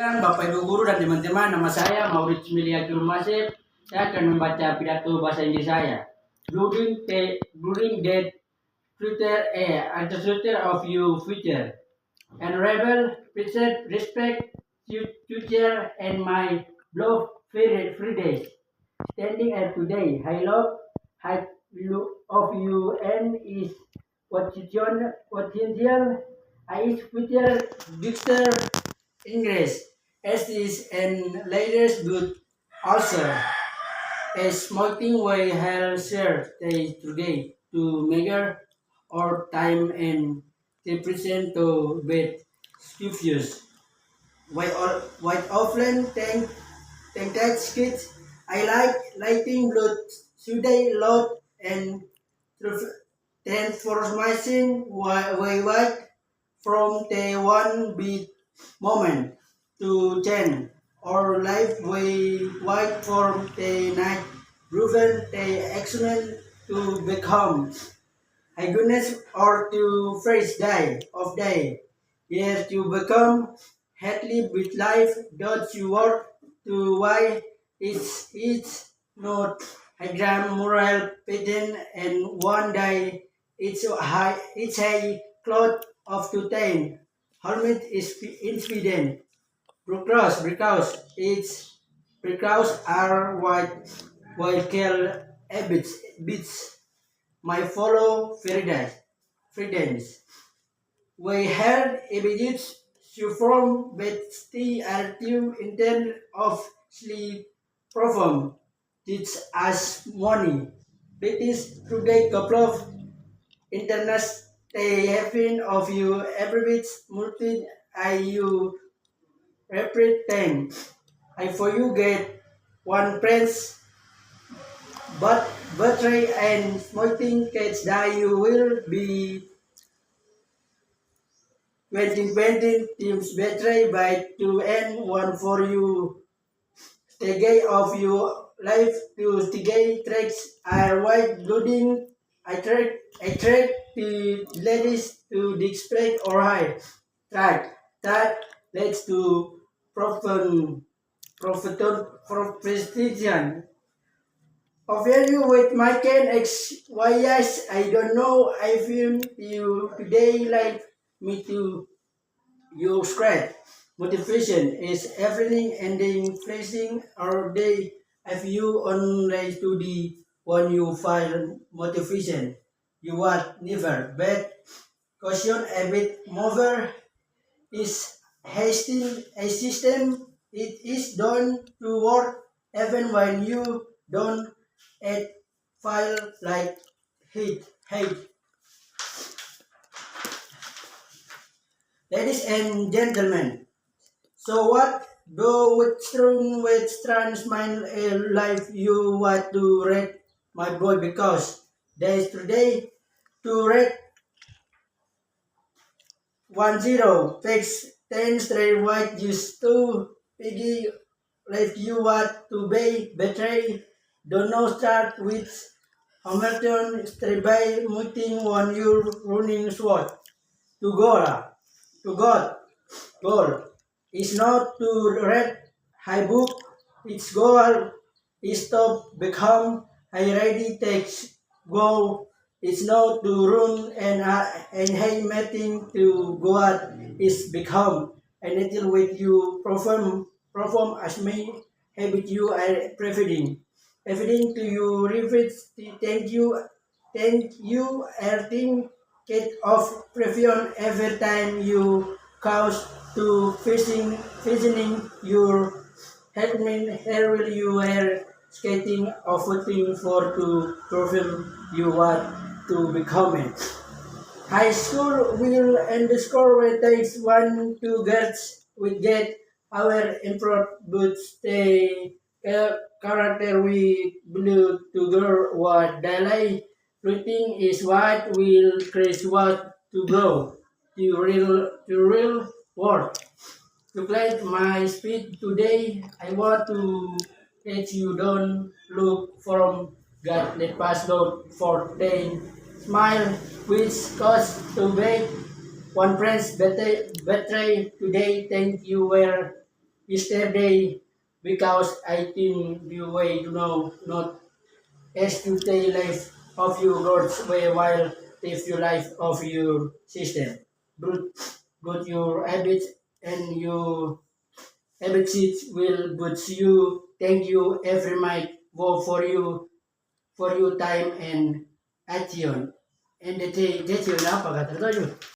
Bapak Ibu guru dan teman-teman, nama saya Maurits Miliatul Masif. Saya akan membaca pidato bahasa Inggris saya. During that future, ancestor of you future, and rebel, respect, future, and my love, free days. Standing at today, I love of you and is potential, is future, Dexter, English, as is and latest good also. A smoking way hell share day today to measure our time and represent to bed scriptures. White often think that kids I like lighting blood today lot and transformation way white from the one beat moment to 10 or life way white from the night proven the excellent to become a goodness or to phrase day of day. Yes, to become happy with life, don't you work to why it's not a grand moral pattern and one day it's a cloth of to ten. Hermit is incident. Because are white kill habits beats my follow Fridays. We heard images to form but the active intent of sleep perform. It's as money. It is today couple of internet they having of you every bit multi I you represent. I for you get one prince but battery and smoking cats die you will be 2020 teams battery by 2 and 1 for you. Stegay of your life to stegay tracks are white loading. I track the ladies to display or high track that leads to profession of value with my can X Y S. I don't know. I feel you today like me to you scratch. Motivation is everything ending facing our day if you only to the one you find motivation. You want never but caution a bit mover is hasting a system. It is done to work even when you don't add file like hate. Ladies and gentlemen, so what do with trans mind life you want to read my boy because days today to read 10 takes 10 straight white used to piggy like you want to be betray don't know start with Hamilton straight by muting one your running sword to God goal is not to read high book its goal is to become a ready text go it's not to run and hey meeting to go out is become and until with you perform as me habit you are preferring to you repeat thank you everything get of previon every time you cause to visioning your headman here will you are skating or footing for to perform you want to become it. High school will underscore when takes 1 2 girls will get our improve but stay character we blue to girl what daily routine is what will create what to grow to real world. To play my speed today, I want to let you don't look from God let pass load for 10 smile which cost to bake one friend's betray today thank you were yesterday because I think you way to know not as to take life of your God's way while take your life of your system. Good your habits and your habits will but you thank you every night for your time and action. And the day that you know,